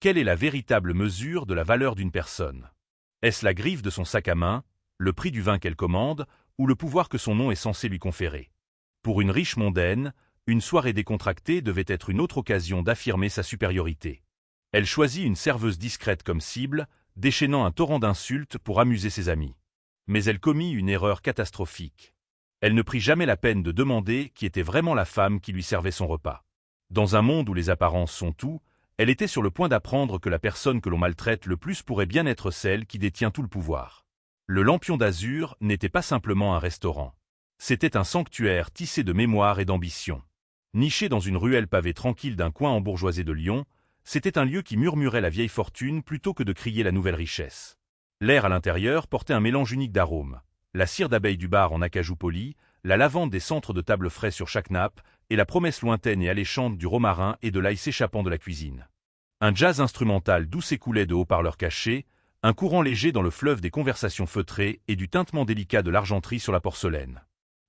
Quelle est la véritable mesure de la valeur d'une personne? Est-ce la griffe de son sac à main, le prix du vin qu'elle commande, ou le pouvoir que son nom est censé lui conférer? Pour une riche mondaine, une soirée décontractée devait être une autre occasion d'affirmer sa supériorité. Elle choisit une serveuse discrète comme cible, déchaînant un torrent d'insultes pour amuser ses amis. Mais elle commit une erreur catastrophique. Elle ne prit jamais la peine de demander qui était vraiment la femme qui lui servait son repas. Dans un monde où les apparences sont tout, elle était sur le point d'apprendre que la personne que l'on maltraite le plus pourrait bien être celle qui détient tout le pouvoir. Le Lampion d'Azur n'était pas simplement un restaurant. C'était un sanctuaire tissé de mémoire et d'ambition. Niché dans une ruelle pavée tranquille d'un coin embourgeoisé de Lyon, c'était un lieu qui murmurait la vieille fortune plutôt que de crier la nouvelle richesse. L'air à l'intérieur portait un mélange unique d'arômes. La cire d'abeille du bar en acajou poli, la lavande des centres de table frais sur chaque nappe, et la promesse lointaine et alléchante du romarin et de l'ail s'échappant de la cuisine. Un jazz instrumental doux s'écoulait de haut-parleurs cachés, un courant léger dans le fleuve des conversations feutrées et du tintement délicat de l'argenterie sur la porcelaine.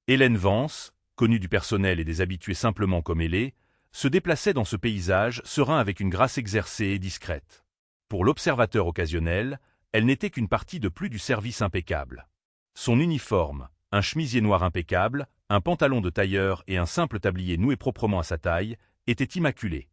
Hélène Vance, connue du personnel et des habitués simplement comme ailée, se déplaçait dans ce paysage serein avec une grâce exercée et discrète. Pour l'observateur occasionnel, elle n'était qu'une partie de plus du service impeccable. Son uniforme, un chemisier noir impeccable, un pantalon de tailleur et un simple tablier noué proprement à sa taille, étaient immaculés.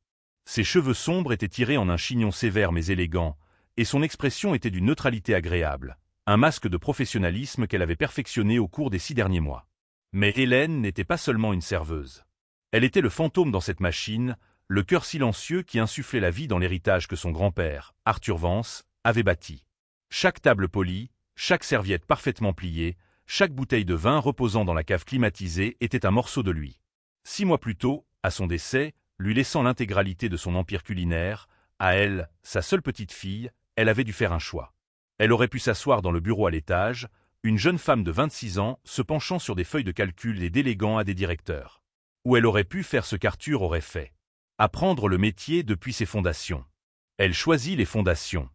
Ses cheveux sombres étaient tirés en un chignon sévère mais élégant, et son expression était d'une neutralité agréable, un masque de professionnalisme qu'elle avait perfectionné au cours des 6 derniers mois. Mais Hélène n'était pas seulement une serveuse. Elle était le fantôme dans cette machine, le cœur silencieux qui insufflait la vie dans l'héritage que son grand-père, Arthur Vance, avait bâti. Chaque table polie, chaque serviette parfaitement pliée, chaque bouteille de vin reposant dans la cave climatisée était un morceau de lui. 6 mois plus tôt, à son décès, lui laissant l'intégralité de son empire culinaire, à elle, sa seule petite fille, elle avait dû faire un choix. Elle aurait pu s'asseoir dans le bureau à l'étage, une jeune femme de 26 ans se penchant sur des feuilles de calcul et déléguant à des directeurs. Ou elle aurait pu faire ce qu'Arthur aurait fait. Apprendre le métier depuis ses fondations. Elle choisit les fondations.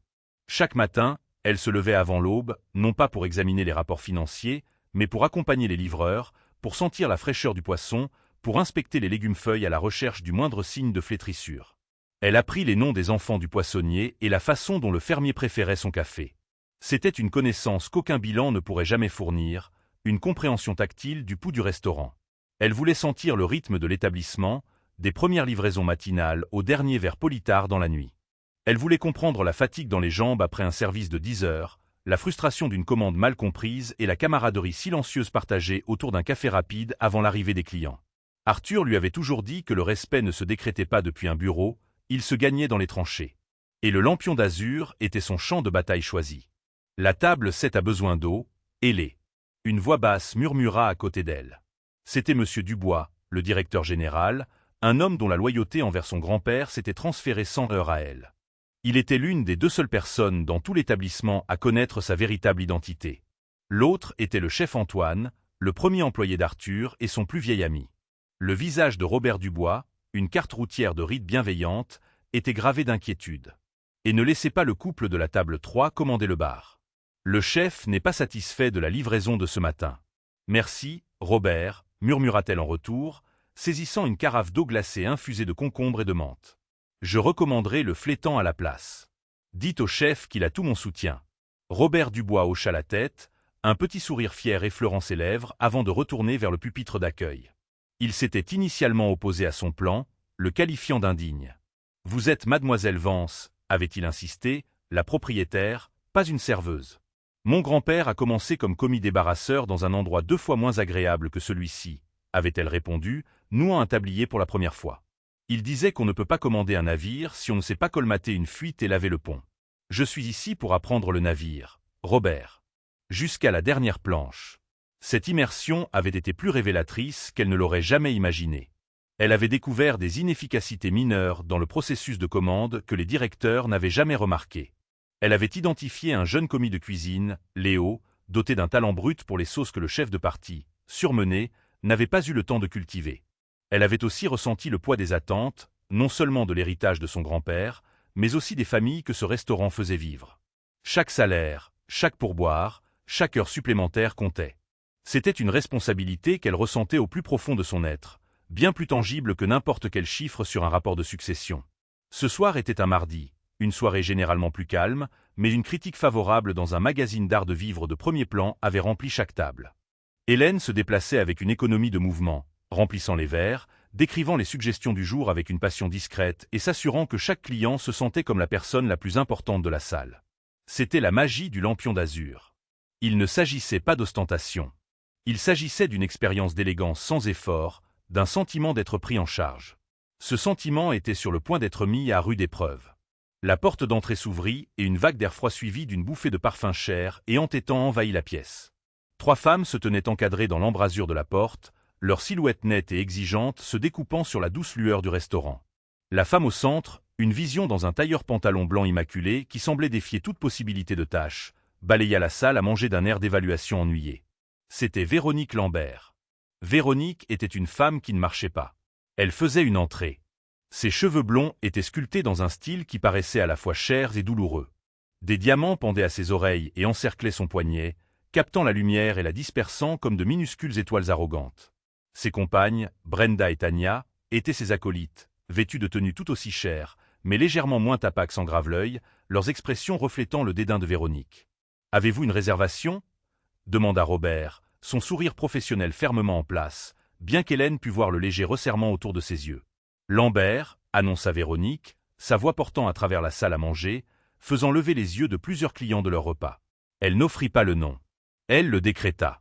Chaque matin, elle se levait avant l'aube, non pas pour examiner les rapports financiers, mais pour accompagner les livreurs, pour sentir la fraîcheur du poisson, pour inspecter les légumes-feuilles à la recherche du moindre signe de flétrissure. Elle apprit les noms des enfants du poissonnier et la façon dont le fermier préférait son café. C'était une connaissance qu'aucun bilan ne pourrait jamais fournir, une compréhension tactile du pouls du restaurant. Elle voulait sentir le rythme de l'établissement, des premières livraisons matinales au dernier verre politard dans la nuit. Elle voulait comprendre la fatigue dans les jambes après un service de 10 heures, la frustration d'une commande mal comprise et la camaraderie silencieuse partagée autour d'un café rapide avant l'arrivée des clients. Arthur lui avait toujours dit que le respect ne se décrétait pas depuis un bureau, il se gagnait dans les tranchées. Et le Lampion d'Azur était son champ de bataille choisi. La table 7 a besoin d'eau, ailée. Une voix basse murmura à côté d'elle. C'était Monsieur Dubois, le directeur général, un homme dont la loyauté envers son grand-père s'était transférée sans heurts à elle. Il était l'une des 2 seules personnes dans tout l'établissement à connaître sa véritable identité. L'autre était le chef Antoine, le premier employé d'Arthur et son plus vieil ami. Le visage de Robert Dubois, une carte routière de rides bienveillantes, était gravé d'inquiétude. Et ne laissait pas le couple de la table 3 commander le bar. Le chef n'est pas satisfait de la livraison de ce matin. Merci, Robert, murmura-t-elle en retour, saisissant une carafe d'eau glacée infusée de concombre et de menthe. Je recommanderai le flétan à la place. Dites au chef qu'il a tout mon soutien. Robert Dubois hocha la tête, un petit sourire fier effleurant ses lèvres avant de retourner vers le pupitre d'accueil. Il s'était initialement opposé à son plan, le qualifiant d'indigne. Vous êtes mademoiselle Vance, avait-il insisté, la propriétaire, pas une serveuse. Mon grand-père a commencé comme commis débarrasseur dans un endroit 2 fois moins agréable que celui-ci, avait-elle répondu, nouant un tablier pour la première fois. Il disait qu'on ne peut pas commander un navire si on ne sait pas colmater une fuite et laver le pont. Je suis ici pour apprendre le navire, Robert. Jusqu'à la dernière planche. Cette immersion avait été plus révélatrice qu'elle ne l'aurait jamais imaginé. Elle avait découvert des inefficacités mineures dans le processus de commande que les directeurs n'avaient jamais remarquées. Elle avait identifié un jeune commis de cuisine, Léo, doté d'un talent brut pour les sauces que le chef de partie, surmené, n'avait pas eu le temps de cultiver. Elle avait aussi ressenti le poids des attentes, non seulement de l'héritage de son grand-père, mais aussi des familles que ce restaurant faisait vivre. Chaque salaire, chaque pourboire, chaque heure supplémentaire comptait. C'était une responsabilité qu'elle ressentait au plus profond de son être, bien plus tangible que n'importe quel chiffre sur un rapport de succession. Ce soir était un mardi, une soirée généralement plus calme, mais une critique favorable dans un magazine d'art de vivre de premier plan avait rempli chaque table. Hélène se déplaçait avec une économie de mouvement, remplissant les verres, décrivant les suggestions du jour avec une passion discrète et s'assurant que chaque client se sentait comme la personne la plus importante de la salle. C'était la magie du lampion d'azur. Il ne s'agissait pas d'ostentation. Il s'agissait d'une expérience d'élégance sans effort, d'un sentiment d'être pris en charge. Ce sentiment était sur le point d'être mis à rude épreuve. La porte d'entrée s'ouvrit et une vague d'air froid suivie d'une bouffée de parfum cher et entêtant envahit la pièce. 3 femmes se tenaient encadrées dans l'embrasure de la porte, leur silhouette nette et exigeante se découpant sur la douce lueur du restaurant. La femme au centre, une vision dans un tailleur pantalon blanc immaculé qui semblait défier toute possibilité de tâche, balaya la salle à manger d'un air d'évaluation ennuyé. C'était Véronique Lambert. Véronique était une femme qui ne marchait pas. Elle faisait une entrée. Ses cheveux blonds étaient sculptés dans un style qui paraissait à la fois cher et douloureux. Des diamants pendaient à ses oreilles et encerclaient son poignet, captant la lumière et la dispersant comme de minuscules étoiles arrogantes. Ses compagnes, Brenda et Tania, étaient ses acolytes, vêtues de tenues tout aussi chères, mais légèrement moins tapax en grave-l'œil, leurs expressions reflétant le dédain de Véronique. « Avez-vous une réservation » demanda Robert, son sourire professionnel fermement en place, bien qu'Hélène pût voir le léger resserrement autour de ses yeux. Lambert, annonça Véronique, sa voix portant à travers la salle à manger, faisant lever les yeux de plusieurs clients de leur repas. Elle n'offrit pas le nom. Elle le décréta.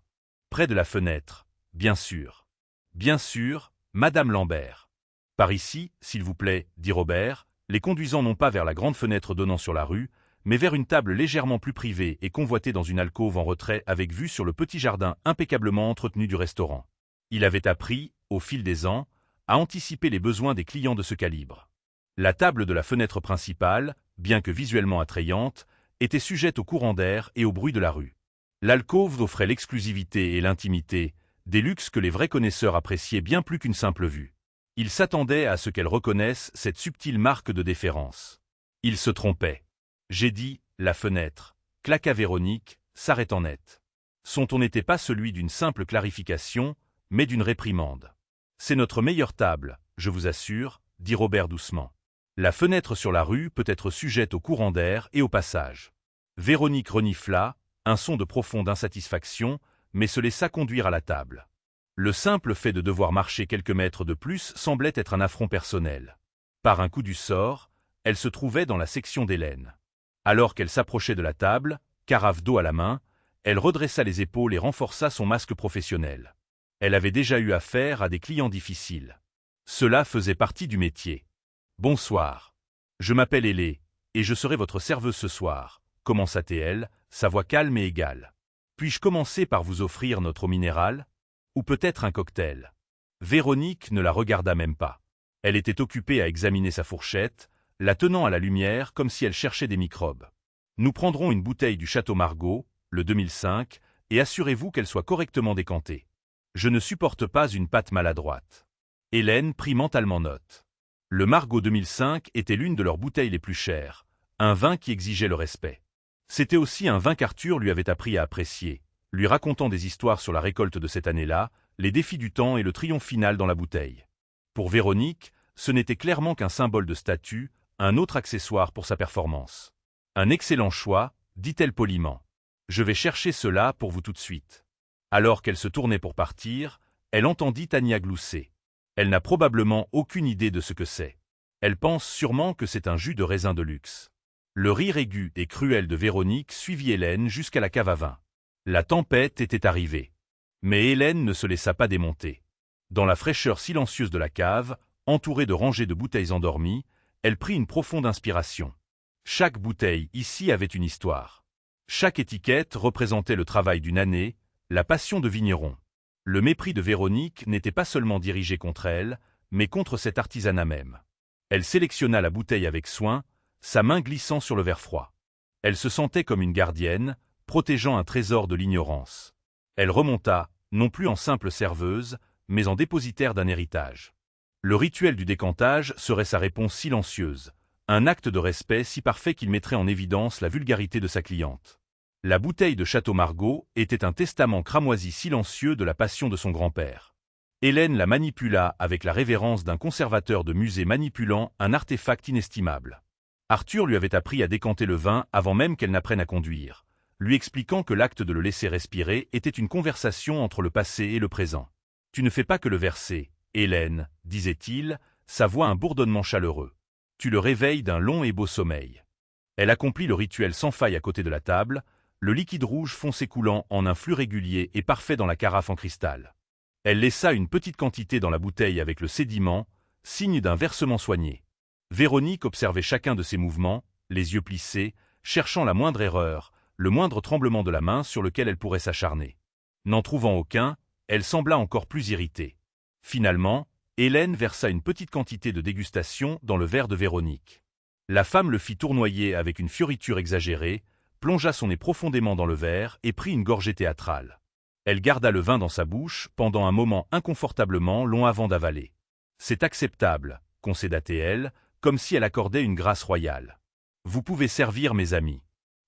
Près de la fenêtre, bien sûr. Bien sûr, Madame Lambert. Par ici, s'il vous plaît, dit Robert, les conduisant non pas vers la grande fenêtre donnant sur la rue, mais vers une table légèrement plus privée et convoitée dans une alcôve en retrait avec vue sur le petit jardin impeccablement entretenu du restaurant. Il avait appris, au fil des ans, à anticiper les besoins des clients de ce calibre. La table de la fenêtre principale, bien que visuellement attrayante, était sujette au courant d'air et au bruit de la rue. L'alcôve offrait l'exclusivité et l'intimité, des luxes que les vrais connaisseurs appréciaient bien plus qu'une simple vue. Ils s'attendaient à ce qu'elle reconnaisse cette subtile marque de déférence. Ils se trompaient. J'ai dit « la fenêtre », claqua Véronique, s'arrêtant net. Son ton n'était pas celui d'une simple clarification, mais d'une réprimande. C'est notre meilleure table, je vous assure, dit Robert doucement. La fenêtre sur la rue peut être sujette au courant d'air et au passage. Véronique renifla, un son de profonde insatisfaction, mais se laissa conduire à la table. Le simple fait de devoir marcher quelques mètres de plus semblait être un affront personnel. Par un coup du sort, elle se trouvait dans la section d'Hélène. Alors qu'elle s'approchait de la table, carafe d'eau à la main, elle redressa les épaules et renforça son masque professionnel. Elle avait déjà eu affaire à des clients difficiles. Cela faisait partie du métier. « Bonsoir. Je m'appelle Hélé, et je serai votre serveuse ce soir, » commença-t-elle, sa voix calme et égale. « Puis-je commencer par vous offrir notre eau minérale ? Ou peut-être un cocktail ?» Véronique ne la regarda même pas. Elle était occupée à examiner sa fourchette, la tenant à la lumière comme si elle cherchait des microbes. « Nous prendrons une bouteille du Château Margaux, le 2005, et assurez-vous qu'elle soit correctement décantée. Je ne supporte pas une pâte maladroite. » Hélène prit mentalement note. Le Margaux 2005 était l'une de leurs bouteilles les plus chères, un vin qui exigeait le respect. C'était aussi un vin qu'Arthur lui avait appris à apprécier, lui racontant des histoires sur la récolte de cette année-là, les défis du temps et le triomphe final dans la bouteille. Pour Véronique, ce n'était clairement qu'un symbole de statut, un autre accessoire pour sa performance. « Un excellent choix, dit-elle poliment. Je vais chercher cela pour vous tout de suite. » Alors qu'elle se tournait pour partir, elle entendit Tania glousser. Elle n'a probablement aucune idée de ce que c'est. Elle pense sûrement que c'est un jus de raisin de luxe. Le rire aigu et cruel de Véronique suivit Hélène jusqu'à la cave à vin. La tempête était arrivée. Mais Hélène ne se laissa pas démonter. Dans la fraîcheur silencieuse de la cave, entourée de rangées de bouteilles endormies, elle prit une profonde inspiration. Chaque bouteille ici avait une histoire. Chaque étiquette représentait le travail d'une année, la passion de vigneron. Le mépris de Véronique n'était pas seulement dirigé contre elle, mais contre cet artisanat même. Elle sélectionna la bouteille avec soin, sa main glissant sur le verre froid. Elle se sentait comme une gardienne, protégeant un trésor de l'ignorance. Elle remonta, non plus en simple serveuse, mais en dépositaire d'un héritage. Le rituel du décantage serait sa réponse silencieuse, un acte de respect si parfait qu'il mettrait en évidence la vulgarité de sa cliente. La bouteille de Château Margaux était un testament cramoisi silencieux de la passion de son grand-père. Hélène la manipula avec la révérence d'un conservateur de musée manipulant un artefact inestimable. Arthur lui avait appris à décanter le vin avant même qu'elle n'apprenne à conduire, lui expliquant que l'acte de le laisser respirer était une conversation entre le passé et le présent. « Tu ne fais pas que le verser, Hélène, disait-il, sa voix un bourdonnement chaleureux. Tu le réveilles d'un long et beau sommeil. » Elle accomplit le rituel sans faille à côté de la table, le liquide rouge foncé coulant en un flux régulier et parfait dans la carafe en cristal. Elle laissa une petite quantité dans la bouteille avec le sédiment, signe d'un versement soigné. Véronique observait chacun de ses mouvements, les yeux plissés, cherchant la moindre erreur, le moindre tremblement de la main sur lequel elle pourrait s'acharner. N'en trouvant aucun, elle sembla encore plus irritée. Finalement, Hélène versa une petite quantité de dégustation dans le verre de Véronique. La femme le fit tournoyer avec une fioriture exagérée, plongea son nez profondément dans le verre et prit une gorgée théâtrale. Elle garda le vin dans sa bouche pendant un moment inconfortablement long avant d'avaler. « C'est acceptable », concéda-t-elle, comme si elle accordait une grâce royale. « Vous pouvez servir mes amis. »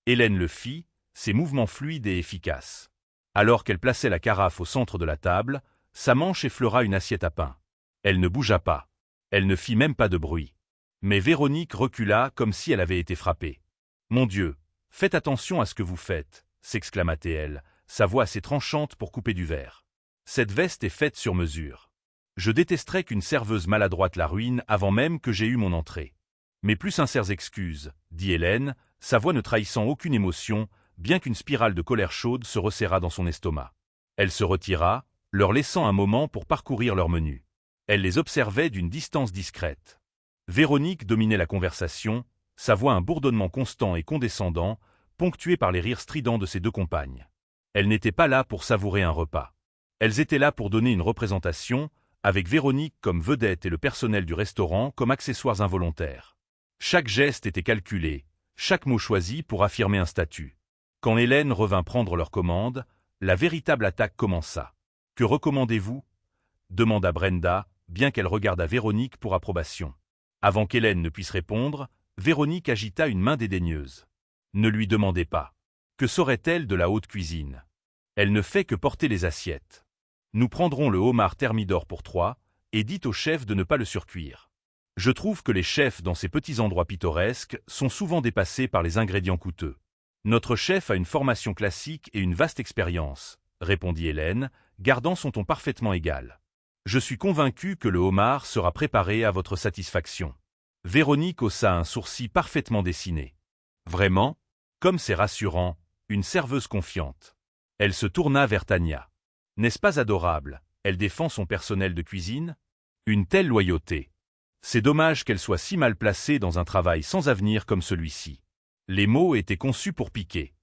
Hélène le fit, ses mouvements fluides et efficaces. Alors qu'elle plaçait la carafe au centre de la table, sa manche effleura une assiette à pain. Elle ne bougea pas. Elle ne fit même pas de bruit. Mais Véronique recula comme si elle avait été frappée. « Mon Dieu, faites attention à ce que vous faites » s'exclama-t-elle, sa voix assez tranchante pour couper du verre. « Cette veste est faite sur mesure. Je détesterais qu'une serveuse maladroite la ruine avant même que j'aie eu mon entrée. » « Mes plus sincères excuses, » dit Hélène, sa voix ne trahissant aucune émotion, bien qu'une spirale de colère chaude se resserrât dans son estomac. Elle se retira, leur laissant un moment pour parcourir leur menu. Elle les observait d'une distance discrète. Véronique dominait la conversation, sa voix un bourdonnement constant et condescendant, ponctué par les rires stridents de ses deux compagnes. Elles n'étaient pas là pour savourer un repas. Elles étaient là pour donner une représentation, avec Véronique comme vedette et le personnel du restaurant comme accessoires involontaires. Chaque geste était calculé, chaque mot choisi pour affirmer un statut. Quand Hélène revint prendre leur commande, la véritable attaque commença. « Que recommandez-vous » demanda Brenda, bien qu'elle regardât Véronique pour approbation. Avant qu'Hélène ne puisse répondre, Véronique agita une main dédaigneuse. Ne lui demandez pas. Que saurait-elle de la haute cuisine? Elle ne fait que porter les assiettes. Nous prendrons le homard thermidor pour 3, et dites au chef de ne pas le surcuire. Je trouve que les chefs dans ces petits endroits pittoresques sont souvent dépassés par les ingrédients coûteux. Notre chef a une formation classique et une vaste expérience, répondit Hélène, gardant son ton parfaitement égal. Je suis convaincu que le homard sera préparé à votre satisfaction. Véronique haussa un sourcil parfaitement dessiné. Vraiment? Comme c'est rassurant, une serveuse confiante. Elle se tourna vers Tania. N'est-ce pas adorable? Elle défend son personnel de cuisine? Une telle loyauté. C'est dommage qu'elle soit si mal placée dans un travail sans avenir comme celui-ci. Les mots étaient conçus pour piquer.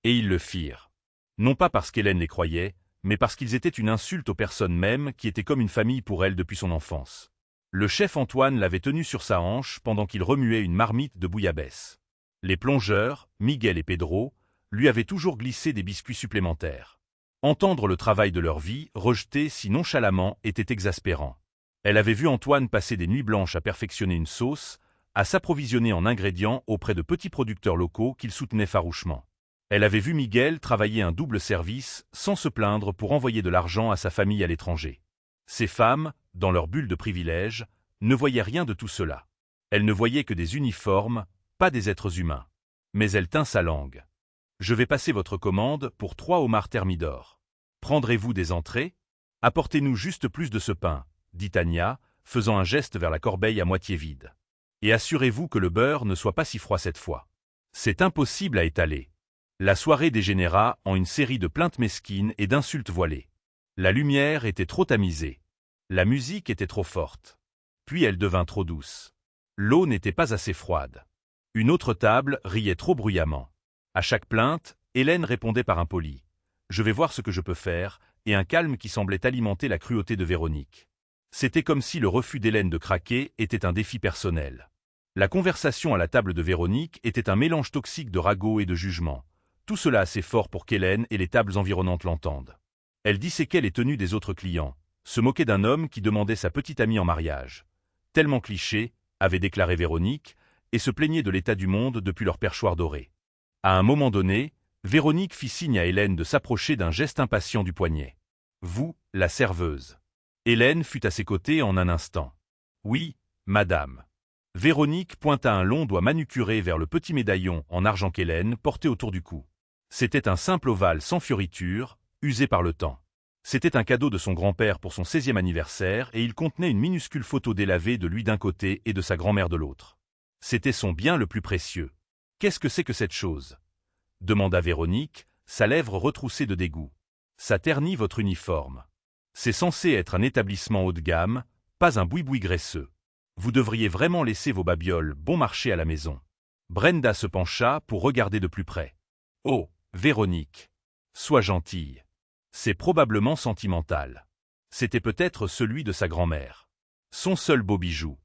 Et ils le firent. Non pas parce qu'Hélène les croyait, mais parce qu'ils étaient une insulte aux personnes mêmes qui étaient comme une famille pour elle depuis son enfance. Le chef Antoine l'avait tenue sur sa hanche pendant qu'il remuait une marmite de bouillabaisse. Les plongeurs, Miguel et Pedro, lui avaient toujours glissé des biscuits supplémentaires. Entendre le travail de leur vie, rejeté si nonchalamment, était exaspérant. Elle avait vu Antoine passer des nuits blanches à perfectionner une sauce, à s'approvisionner en ingrédients auprès de petits producteurs locaux qu'il soutenait farouchement. Elle avait vu Miguel travailler un double service sans se plaindre pour envoyer de l'argent à sa famille à l'étranger. Ces femmes, dans leur bulle de privilèges, ne voyaient rien de tout cela. Elles ne voyaient que des uniformes, pas des êtres humains. Mais elle tint sa langue. « Je vais passer votre commande pour 3 homards thermidor. Prendrez-vous des entrées? Apportez-nous juste plus de ce pain, dit Tania, faisant un geste vers la corbeille à moitié vide. Et assurez-vous que le beurre ne soit pas si froid cette fois. C'est impossible à étaler. » La soirée dégénéra en une série de plaintes mesquines et d'insultes voilées. La lumière était trop tamisée. La musique était trop forte. Puis elle devint trop douce. L'eau n'était pas assez froide. Une autre table riait trop bruyamment. À chaque plainte, Hélène répondait par impoli. « Je vais voir ce que je peux faire » et un calme qui semblait alimenter la cruauté de Véronique. C'était comme si le refus d'Hélène de craquer était un défi personnel. La conversation à la table de Véronique était un mélange toxique de ragots et de jugements. Tout cela assez fort pour qu'Hélène et les tables environnantes l'entendent. Elle disséquait les tenues des autres clients, se moquait d'un homme qui demandait sa petite amie en mariage. Tellement cliché, avait déclaré Véronique, et se plaignait de l'état du monde depuis leur perchoir doré. À un moment donné, Véronique fit signe à Hélène de s'approcher d'un geste impatient du poignet. « Vous, la serveuse. » Hélène fut à ses côtés en un instant. « Oui, madame. » Véronique pointa un long doigt manucuré vers le petit médaillon en argent qu'Hélène portait autour du cou. C'était un simple ovale sans fioriture, usé par le temps. C'était un cadeau de son grand-père pour son 16e anniversaire et il contenait une minuscule photo délavée de lui d'un côté et de sa grand-mère de l'autre. C'était son bien le plus précieux. « Qu'est-ce que c'est que cette chose ?» demanda Véronique, sa lèvre retroussée de dégoût. « Ça ternit votre uniforme. C'est censé être un établissement haut de gamme, pas un boui-boui graisseux. Vous devriez vraiment laisser vos babioles bon marché à la maison. » Brenda se pencha pour regarder de plus près. « Oh, Véronique, sois gentille. C'est probablement sentimental. C'était peut-être celui de sa grand-mère. Son seul beau bijou. »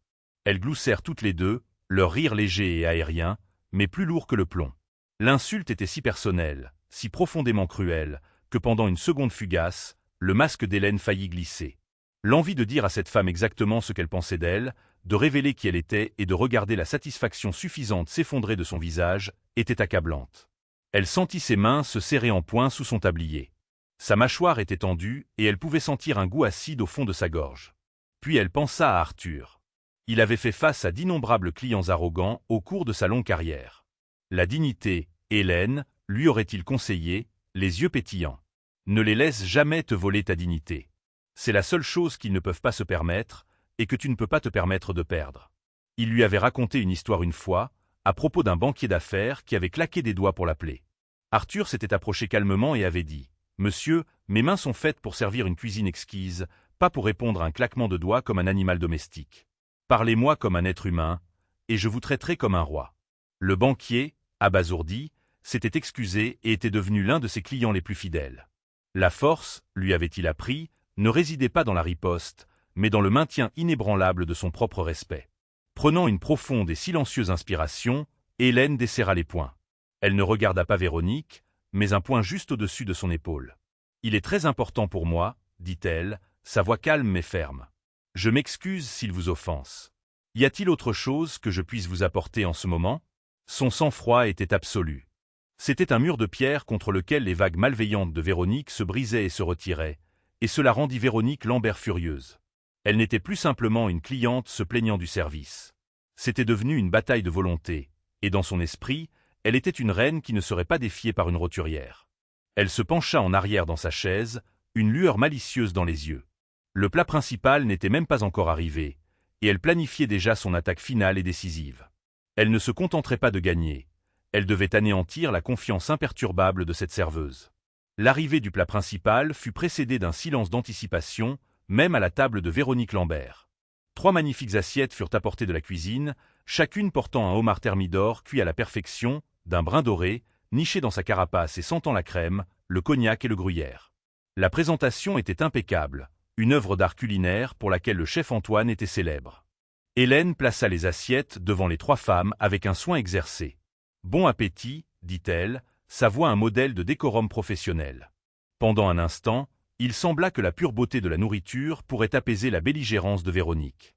Elles gloussèrent toutes les deux, leur rire léger et aérien, mais plus lourd que le plomb. L'insulte était si personnelle, si profondément cruelle, que pendant une seconde fugace, le masque d'Hélène faillit glisser. L'envie de dire à cette femme exactement ce qu'elle pensait d'elle, de révéler qui elle était et de regarder la satisfaction suffisante s'effondrer de son visage, était accablante. Elle sentit ses mains se serrer en poing sous son tablier. Sa mâchoire était tendue et elle pouvait sentir un goût acide au fond de sa gorge. Puis elle pensa à Arthur. Il avait fait face à d'innombrables clients arrogants au cours de sa longue carrière. La dignité, Hélène, lui aurait-il conseillé, les yeux pétillants. Ne les laisse jamais te voler ta dignité. C'est la seule chose qu'ils ne peuvent pas se permettre, et que tu ne peux pas te permettre de perdre. Il lui avait raconté une histoire une fois, à propos d'un banquier d'affaires qui avait claqué des doigts pour l'appeler. Arthur s'était approché calmement et avait dit « Monsieur, mes mains sont faites pour servir une cuisine exquise, pas pour répondre à un claquement de doigts comme un animal domestique. Parlez-moi comme un être humain, et je vous traiterai comme un roi. » Le banquier, abasourdi, s'était excusé et était devenu l'un de ses clients les plus fidèles. La force, lui avait-il appris, ne résidait pas dans la riposte, mais dans le maintien inébranlable de son propre respect. Prenant une profonde et silencieuse inspiration, Hélène desserra les poings. Elle ne regarda pas Véronique, mais un point juste au-dessus de son épaule. « Il est très important pour moi, dit-elle, sa voix calme mais ferme. Je m'excuse s'il vous offense. Y a-t-il autre chose que je puisse vous apporter en ce moment ?» Son sang-froid était absolu. C'était un mur de pierre contre lequel les vagues malveillantes de Véronique se brisaient et se retiraient, et cela rendit Véronique Lambert furieuse. Elle n'était plus simplement une cliente se plaignant du service. C'était devenu une bataille de volonté, et dans son esprit, elle était une reine qui ne serait pas défiée par une roturière. Elle se pencha en arrière dans sa chaise, une lueur malicieuse dans les yeux. Le plat principal n'était même pas encore arrivé, et elle planifiait déjà son attaque finale et décisive. Elle ne se contenterait pas de gagner, elle devait anéantir la confiance imperturbable de cette serveuse. L'arrivée du plat principal fut précédée d'un silence d'anticipation, même à la table de Véronique Lambert. 3 magnifiques assiettes furent apportées de la cuisine, chacune portant un homard thermidor cuit à la perfection, d'un brun doré, niché dans sa carapace et sentant la crème, le cognac et le gruyère. La présentation était impeccable, une œuvre d'art culinaire pour laquelle le chef Antoine était célèbre. Hélène plaça les assiettes devant les 3 femmes avec un soin exercé. « Bon appétit », dit-elle, sa voix un modèle de décorum professionnel. Pendant un instant, il sembla que la pure beauté de la nourriture pourrait apaiser la belligérance de Véronique.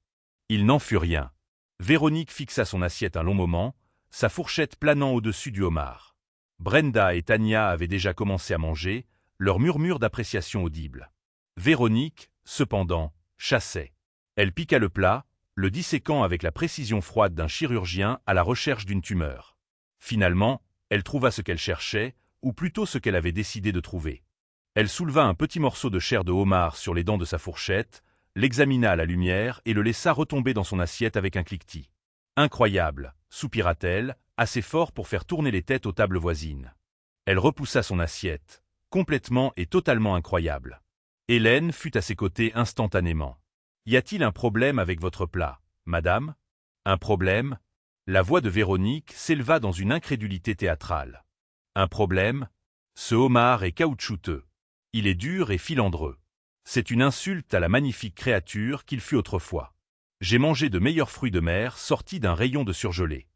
Il n'en fut rien. Véronique fixa son assiette un long moment, sa fourchette planant au-dessus du homard. Brenda et Tania avaient déjà commencé à manger, leur murmure d'appréciation audible. Véronique, cependant, chassait. Elle piqua le plat, le disséquant avec la précision froide d'un chirurgien à la recherche d'une tumeur. Finalement, elle trouva ce qu'elle cherchait, ou plutôt ce qu'elle avait décidé de trouver. Elle souleva un petit morceau de chair de homard sur les dents de sa fourchette, l'examina à la lumière et le laissa retomber dans son assiette avec un cliquetis. « Incroyable !» soupira-t-elle, assez fort pour faire tourner les têtes aux tables voisines. Elle repoussa son assiette, complètement et totalement incroyable. Hélène fut à ses côtés instantanément. « Y a-t-il un problème avec votre plat, madame ?»« Un problème ?» La voix de Véronique s'éleva dans une incrédulité théâtrale. « Un problème ? Ce homard est caoutchouteux. Il est dur et filandreux. C'est une insulte à la magnifique créature qu'il fut autrefois. J'ai mangé de meilleurs fruits de mer sortis d'un rayon de surgelé. »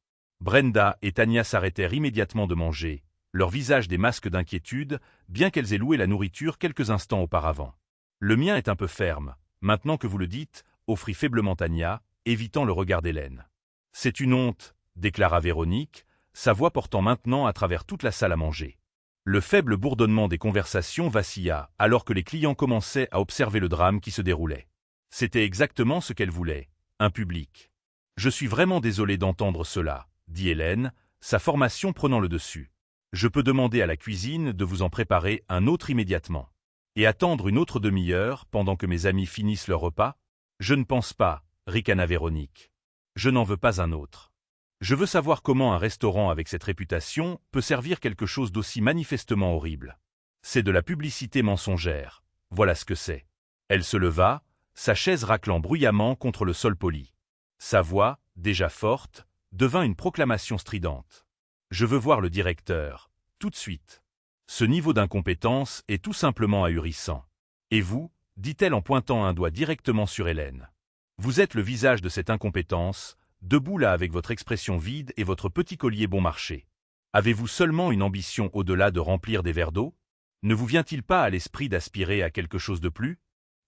Brenda et Tania s'arrêtèrent immédiatement de manger, leurs visages des masques d'inquiétude, bien qu'elles aient loué la nourriture quelques instants auparavant. « Le mien est un peu ferme, maintenant que vous le dites, » offrit faiblement Tania, évitant le regard d'Hélène. « C'est une honte, » déclara Véronique, sa voix portant maintenant à travers toute la salle à manger. Le faible bourdonnement des conversations vacilla alors que les clients commençaient à observer le drame qui se déroulait. C'était exactement ce qu'elle voulait, un public. Je suis vraiment désolé d'entendre cela, dit Hélène, sa formation prenant le dessus. Je peux demander à la cuisine de vous en préparer un autre immédiatement. Et attendre une autre demi-heure pendant que mes amis finissent leur repas? Je ne pense pas, ricana Véronique. Je n'en veux pas un autre. Je veux savoir comment un restaurant avec cette réputation peut servir quelque chose d'aussi manifestement horrible. C'est de la publicité mensongère, voilà ce que c'est. Elle se leva, sa chaise raclant bruyamment contre le sol poli. Sa voix, déjà forte, devint une proclamation stridente. Je veux voir le directeur, tout de suite. Ce niveau d'incompétence est tout simplement ahurissant. Et vous, dit-elle en pointant un doigt directement sur Hélène. Vous êtes le visage de cette incompétence, debout là avec votre expression vide et votre petit collier bon marché. Avez-vous seulement une ambition au-delà de remplir des verres d'eau? Ne vous vient-il pas à l'esprit d'aspirer à quelque chose de plus?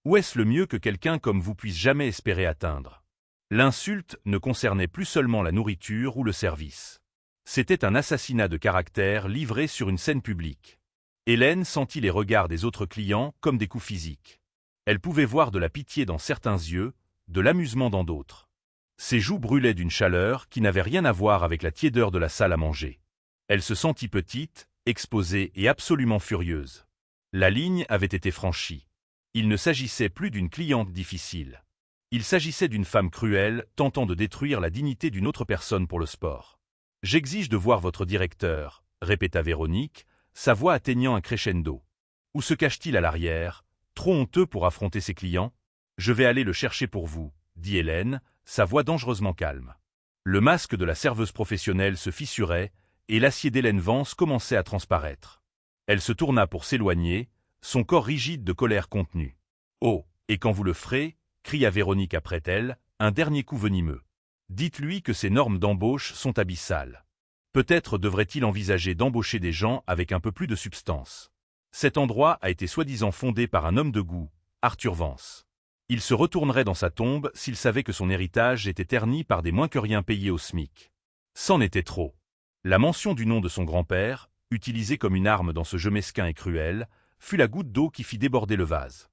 Ou est-ce le mieux que quelqu'un comme vous puisse jamais espérer atteindre? L'insulte ne concernait plus seulement la nourriture ou le service. C'était un assassinat de caractère livré sur une scène publique. Hélène sentit les regards des autres clients comme des coups physiques. Elle pouvait voir de la pitié dans certains yeux, de l'amusement dans d'autres. Ses joues brûlaient d'une chaleur qui n'avait rien à voir avec la tiédeur de la salle à manger. Elle se sentit petite, exposée et absolument furieuse. La ligne avait été franchie. Il ne s'agissait plus d'une cliente difficile. Il s'agissait d'une femme cruelle tentant de détruire la dignité d'une autre personne pour le sport. « J'exige de voir votre directeur », répéta Véronique, sa voix atteignant un crescendo. « Où se cache-t-il à l'arrière, trop honteux pour affronter ses clients? Je vais aller le chercher pour vous, » dit Hélène, sa voix dangereusement calme. Le masque de la serveuse professionnelle se fissurait, et l'acier d'Hélène Vance commençait à transparaître. Elle se tourna pour s'éloigner, son corps rigide de colère contenue. « Oh, et quand vous le ferez, » cria Véronique après elle, un dernier coup venimeux. « Dites-lui que ces normes d'embauche sont abyssales. Peut-être devrait-il envisager d'embaucher des gens avec un peu plus de substance. Cet endroit a été soi-disant fondé par un homme de goût, Arthur Vance. Il se retournerait dans sa tombe s'il savait que son héritage était terni par des moins que rien payés au SMIC. C'en était trop. » La mention du nom de son grand-père, utilisée comme une arme dans ce jeu mesquin et cruel, fut la goutte d'eau qui fit déborder le vase.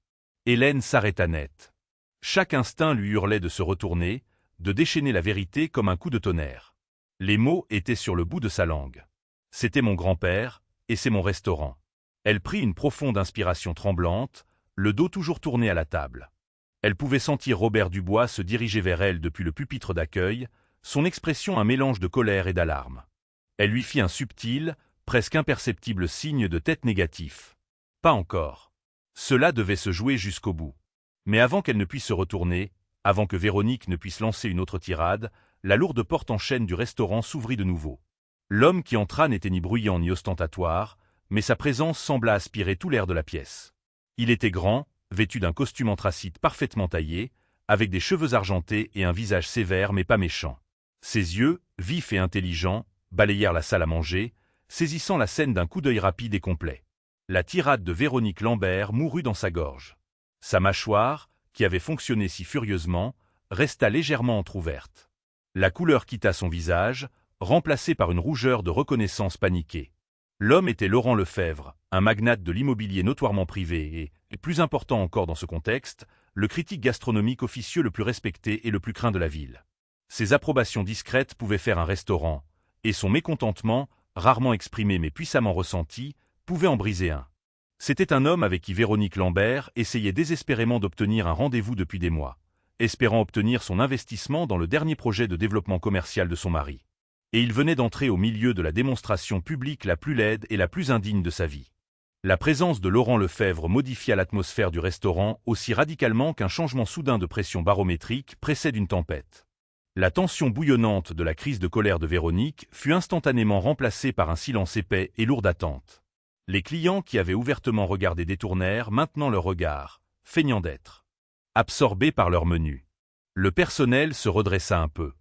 Hélène s'arrêta net. Chaque instinct lui hurlait de se retourner, de déchaîner la vérité comme un coup de tonnerre. Les mots étaient sur le bout de sa langue. C'était mon grand-père, et c'est mon restaurant. Elle prit une profonde inspiration tremblante, le dos toujours tourné à la table. Elle pouvait sentir Robert Dubois se diriger vers elle depuis le pupitre d'accueil, son expression un mélange de colère et d'alarme. Elle lui fit un subtil, presque imperceptible signe de tête négatif. Pas encore. Cela devait se jouer jusqu'au bout. Mais avant qu'elle ne puisse se retourner, avant que Véronique ne puisse lancer une autre tirade, la lourde porte en chêne du restaurant s'ouvrit de nouveau. L'homme qui entra n'était ni bruyant ni ostentatoire, mais sa présence sembla aspirer tout l'air de la pièce. Il était grand, vêtu d'un costume anthracite parfaitement taillé, avec des cheveux argentés et un visage sévère mais pas méchant. Ses yeux, vifs et intelligents, balayèrent la salle à manger, saisissant la scène d'un coup d'œil rapide et complet. La tirade de Véronique Lambert mourut dans sa gorge. Sa mâchoire, qui avait fonctionné si furieusement, resta légèrement entr'ouverte. La couleur quitta son visage, remplacée par une rougeur de reconnaissance paniquée. L'homme était Laurent Lefebvre, un magnate de l'immobilier notoirement privé et, plus important encore dans ce contexte, le critique gastronomique officieux le plus respecté et le plus craint de la ville. Ses approbations discrètes pouvaient faire un restaurant, et son mécontentement, rarement exprimé mais puissamment ressenti, pouvait en briser un. C'était un homme avec qui Véronique Lambert essayait désespérément d'obtenir un rendez-vous depuis des mois, espérant obtenir son investissement dans le dernier projet de développement commercial de son mari. Et il venait d'entrer au milieu de la démonstration publique la plus laide et la plus indigne de sa vie. La présence de Laurent Lefebvre modifia l'atmosphère du restaurant aussi radicalement qu'un changement soudain de pression barométrique précède une tempête. La tension bouillonnante de la crise de colère de Véronique fut instantanément remplacée par un silence épais et lourd d'attente. Les clients qui avaient ouvertement regardé détournèrent maintenant leur regard, feignant d'être absorbés par leur menu. Le personnel se redressa un peu.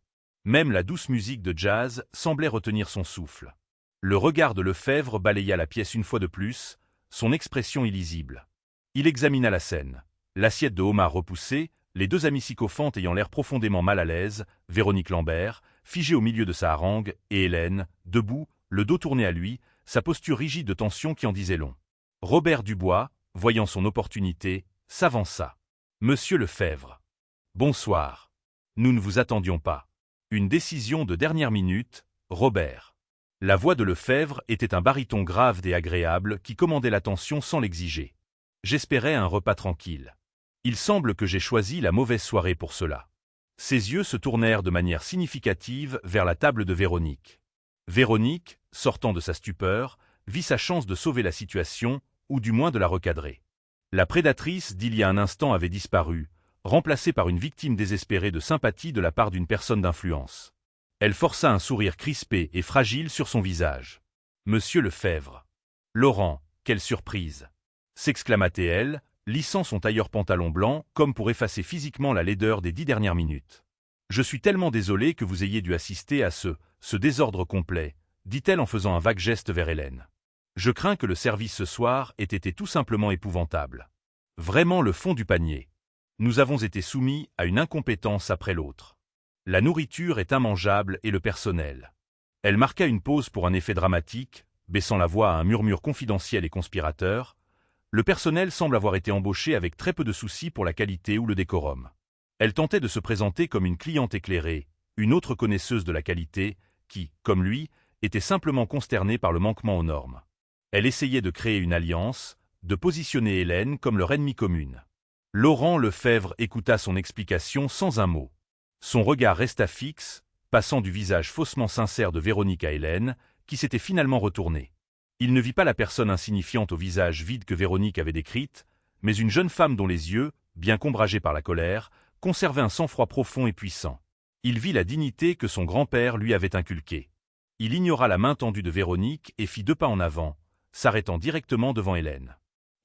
Même la douce musique de jazz semblait retenir son souffle. Le regard de Lefebvre balaya la pièce une fois de plus, son expression illisible. Il examina la scène. L'assiette de homard repoussée, les deux amies sycophantes ayant l'air profondément mal à l'aise, Véronique Lambert, figée au milieu de sa harangue, et Hélène, debout, le dos tourné à lui, sa posture rigide de tension qui en disait long. Robert Dubois, voyant son opportunité, s'avança. « Monsieur Lefebvre. Bonsoir. Nous ne vous attendions pas. » Une décision de dernière minute, Robert. La voix de Lefebvre était un baryton grave et agréable qui commandait l'attention sans l'exiger. J'espérais un repas tranquille. Il semble que j'ai choisi la mauvaise soirée pour cela. Ses yeux se tournèrent de manière significative vers la table de Véronique. Véronique, sortant de sa stupeur, vit sa chance de sauver la situation, ou du moins de la recadrer. La prédatrice d'il y a un instant avait disparu, remplacée par une victime désespérée de sympathie de la part d'une personne d'influence. Elle força un sourire crispé et fragile sur son visage. « Monsieur Lefebvre. »« Laurent, quelle surprise !» s'exclama-t-elle, lissant son tailleur pantalon blanc comme pour effacer physiquement la laideur des 10 dernières minutes. « Je suis tellement désolé que vous ayez dû assister à ce désordre complet, dit-elle en faisant un vague geste vers Hélène. Je crains que le service ce soir ait été tout simplement épouvantable. Vraiment le fond du panier. Nous avons été soumis à une incompétence après l'autre. La nourriture est immangeable et le personnel. » Elle marqua une pause pour un effet dramatique, baissant la voix à un murmure confidentiel et conspirateur. Le personnel semble avoir été embauché avec très peu de soucis pour la qualité ou le décorum. Elle tentait de se présenter comme une cliente éclairée, une autre connaisseuse de la qualité, qui, comme lui, était simplement consternée par le manquement aux normes. Elle essayait de créer une alliance, de positionner Hélène comme leur ennemie commune. Laurent Lefebvre écouta son explication sans un mot. Son regard resta fixe, passant du visage faussement sincère de Véronique à Hélène, qui s'était finalement retournée. Il ne vit pas la personne insignifiante au visage vide que Véronique avait décrite, mais une jeune femme dont les yeux, bien qu'ombragés par la colère, conservaient un sang-froid profond et puissant. Il vit la dignité que son grand-père lui avait inculquée. Il ignora la main tendue de Véronique et fit 2 pas en avant, s'arrêtant directement devant Hélène.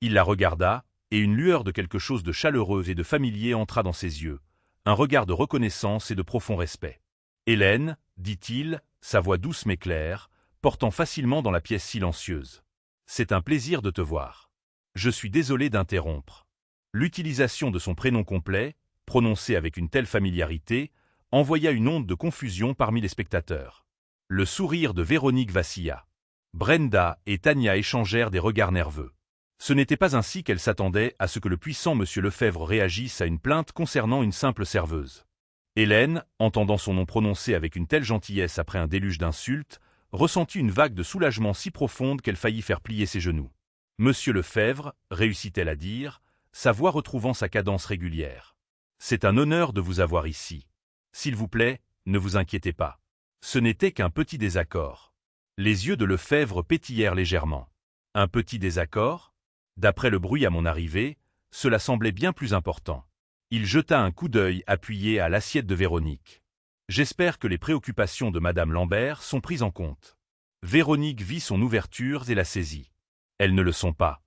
Il la regarda, et une lueur de quelque chose de chaleureux et de familier entra dans ses yeux, un regard de reconnaissance et de profond respect. « Hélène, dit-il, sa voix douce mais claire, portant facilement dans la pièce silencieuse. C'est un plaisir de te voir. Je suis désolé d'interrompre. » L'utilisation de son prénom complet, prononcé avec une telle familiarité, envoya une onde de confusion parmi les spectateurs. Le sourire de Véronique vacilla. Brenda et Tania échangèrent des regards nerveux. Ce n'était pas ainsi qu'elle s'attendait à ce que le puissant monsieur Lefebvre réagisse à une plainte concernant une simple serveuse. Hélène, entendant son nom prononcé avec une telle gentillesse après un déluge d'insultes, ressentit une vague de soulagement si profonde qu'elle faillit faire plier ses genoux. « Monsieur Lefebvre, réussit-elle à dire, sa voix retrouvant sa cadence régulière. C'est un honneur de vous avoir ici. S'il vous plaît, ne vous inquiétez pas. Ce n'était qu'un petit désaccord. » Les yeux de Lefebvre pétillèrent légèrement. « Un petit désaccord ?» D'après le bruit à mon arrivée, cela semblait bien plus important. Il jeta un coup d'œil appuyé à l'assiette de Véronique. « J'espère que les préoccupations de Madame Lambert sont prises en compte. » Véronique vit son ouverture et la saisit. « Elles ne le sont pas. »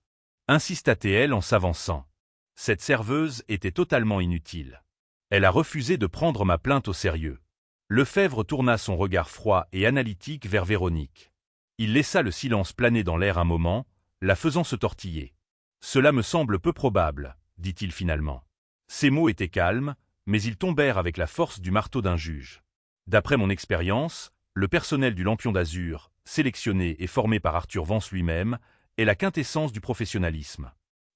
insista-t-elle en s'avançant. Cette serveuse était totalement inutile. Elle a refusé de prendre ma plainte au sérieux. Lefebvre tourna son regard froid et analytique vers Véronique. Il laissa le silence planer dans l'air un moment, la faisant se tortiller. « Cela me semble peu probable, » dit-il finalement. Ses mots étaient calmes, mais ils tombèrent avec la force du marteau d'un juge. D'après mon expérience, le personnel du Lampion d'Azur, sélectionné et formé par Arthur Vance lui-même, est la quintessence du professionnalisme.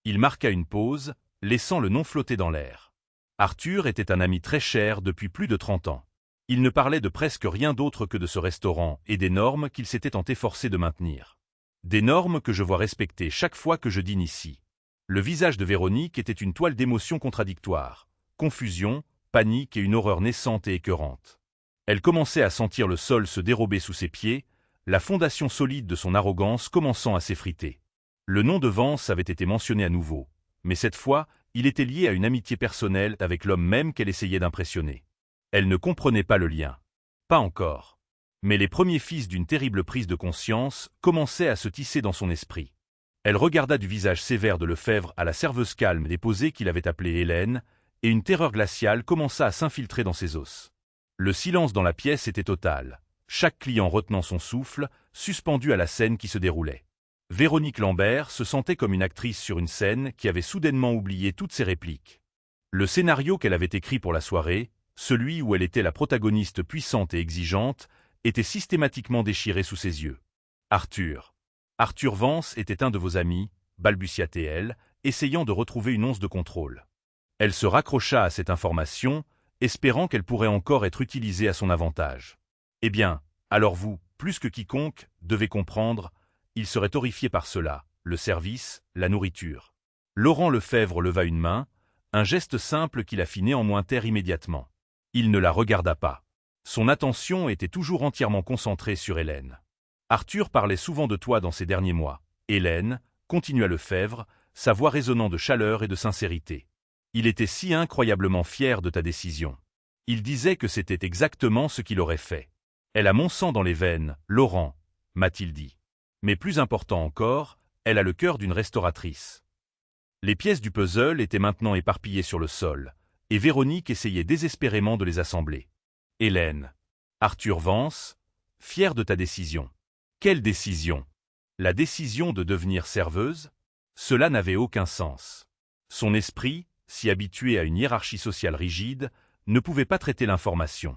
Il marqua une pause, laissant le nom flotter dans l'air. Arthur était un ami très cher depuis plus de 30 ans. Il ne parlait de presque rien d'autre que de ce restaurant et des normes qu'il s'était tant efforcé de maintenir. Des normes que je vois respecter chaque fois que je dîne ici. Le visage de Véronique était une toile d'émotions contradictoires, confusion, panique et une horreur naissante et écœurante. Elle commençait à sentir le sol se dérober sous ses pieds, la fondation solide de son arrogance commençant à s'effriter. Le nom de Vance avait été mentionné à nouveau, mais cette fois, il était lié à une amitié personnelle avec l'homme même qu'elle essayait d'impressionner. Elle ne comprenait pas le lien. Pas encore. Mais les premiers fils d'une terrible prise de conscience commençaient à se tisser dans son esprit. Elle regarda du visage sévère de Lefebvre à la serveuse calme et posée qu'il avait appelée Hélène, et une terreur glaciale commença à s'infiltrer dans ses os. Le silence dans la pièce était total, chaque client retenant son souffle, suspendu à la scène qui se déroulait. Véronique Lambert se sentait comme une actrice sur une scène qui avait soudainement oublié toutes ses répliques. Le scénario qu'elle avait écrit pour la soirée, celui où elle était la protagoniste puissante et exigeante, était systématiquement déchiré sous ses yeux. « Arthur Vance était un de vos amis, balbutia-t-elle, essayant de retrouver une once de contrôle. Elle se raccrocha à cette information, espérant qu'elle pourrait encore être utilisée à son avantage. Eh bien, alors vous, plus que quiconque, devez comprendre, il serait horrifié par cela, le service, la nourriture. Laurent Lefebvre leva une main, un geste simple qui la fit néanmoins taire immédiatement. Il ne la regarda pas. Son attention était toujours entièrement concentrée sur Hélène. Arthur parlait souvent de toi dans ces derniers mois. Hélène, continua Lefebvre, sa voix résonnant de chaleur et de sincérité. Il était si incroyablement fier de ta décision. Il disait que c'était exactement ce qu'il aurait fait. Elle a mon sang dans les veines, Laurent, m'a-t-il dit. Mais plus important encore, elle a le cœur d'une restauratrice. Les pièces du puzzle étaient maintenant éparpillées sur le sol, et Véronique essayait désespérément de les assembler. Hélène. Arthur Vance, fier de ta décision. Quelle décision? La décision de devenir serveuse? Cela n'avait aucun sens. Son esprit, si habitué à une hiérarchie sociale rigide, ne pouvait pas traiter l'information.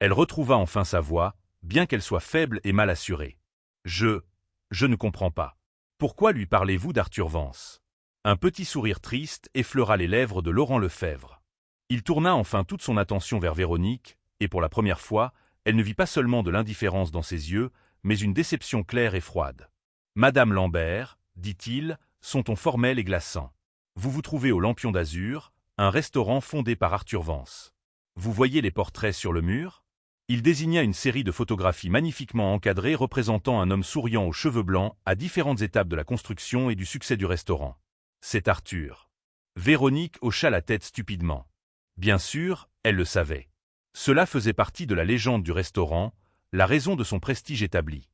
Elle retrouva enfin sa voix, bien qu'elle soit faible et mal assurée. Je ne comprends pas. Pourquoi lui parlez-vous d'Arthur Vance? Un petit sourire triste effleura les lèvres de Laurent Lefebvre. Il tourna enfin toute son attention vers Véronique, et pour la première fois, elle ne vit pas seulement de l'indifférence dans ses yeux, mais une déception claire et froide. « Madame Lambert, dit-il, son ton formel et glaçant. Vous vous trouvez au Lampion d'Azur, un restaurant fondé par Arthur Vance. Vous voyez les portraits sur le mur ?» Il désigna une série de photographies magnifiquement encadrées représentant un homme souriant aux cheveux blancs à différentes étapes de la construction et du succès du restaurant. « C'est Arthur. » Véronique hocha la tête stupidement. Bien sûr, elle le savait. Cela faisait partie de la légende du restaurant, la raison de son prestige établi.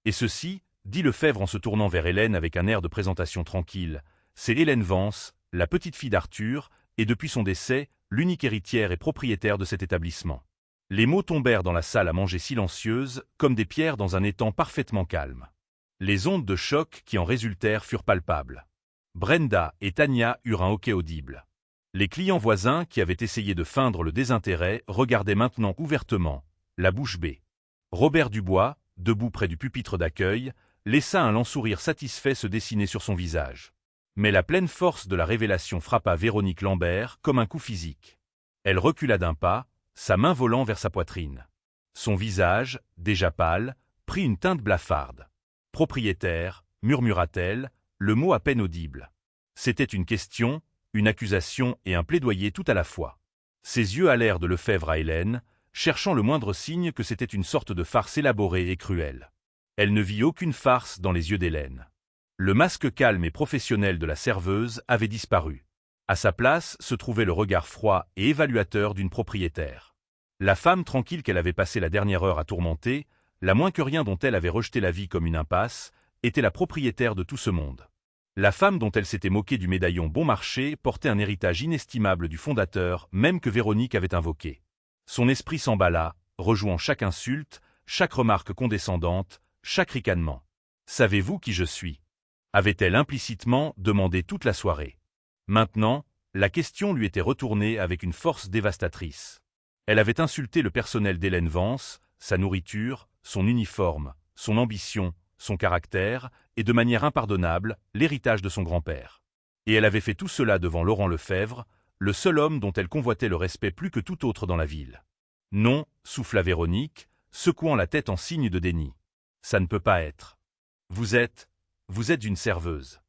Et ceci, dit Lefebvre en se tournant vers Hélène avec un air de présentation tranquille, c'est Hélène Vance, la petite fille d'Arthur, et depuis son décès, l'unique héritière et propriétaire de cet établissement. Les mots tombèrent dans la salle à manger silencieuse, comme des pierres dans un étang parfaitement calme. Les ondes de choc qui en résultèrent furent palpables. Brenda et Tania eurent un hoquet audible. Les clients voisins qui avaient essayé de feindre le désintérêt regardaient maintenant ouvertement, la bouche bée. Robert Dubois, debout près du pupitre d'accueil, laissa un lent sourire satisfait se dessiner sur son visage. Mais la pleine force de la révélation frappa Véronique Lambert comme un coup physique. Elle recula d'un pas, sa main volant vers sa poitrine. Son visage, déjà pâle, prit une teinte blafarde. « Propriétaire », murmura-t-elle, le mot à peine audible. C'était une question, une accusation et un plaidoyer tout à la fois. Ses yeux allèrent de Lefebvre à Hélène, cherchant le moindre signe que c'était une sorte de farce élaborée et cruelle. Elle ne vit aucune farce dans les yeux d'Hélène. Le masque calme et professionnel de la serveuse avait disparu. À sa place se trouvait le regard froid et évaluateur d'une propriétaire. La femme tranquille qu'elle avait passé la dernière heure à tourmenter, la moins que rien dont elle avait rejeté la vie comme une impasse, était la propriétaire de tout ce monde. La femme dont elle s'était moquée du médaillon bon marché portait un héritage inestimable du fondateur, même que Véronique avait invoqué. Son esprit s'emballa, rejouant chaque insulte, chaque remarque condescendante, chaque ricanement. « Savez-vous qui je suis ?» avait-elle implicitement demandé toute la soirée. Maintenant, la question lui était retournée avec une force dévastatrice. Elle avait insulté le personnel d'Hélène Vance, sa nourriture, son uniforme, son ambition, son caractère, et de manière impardonnable, l'héritage de son grand-père. Et elle avait fait tout cela devant Laurent Lefebvre, le seul homme dont elle convoitait le respect plus que tout autre dans la ville. « Non » souffla Véronique, secouant la tête en signe de déni. « Ça ne peut pas être. Vous êtes une serveuse. »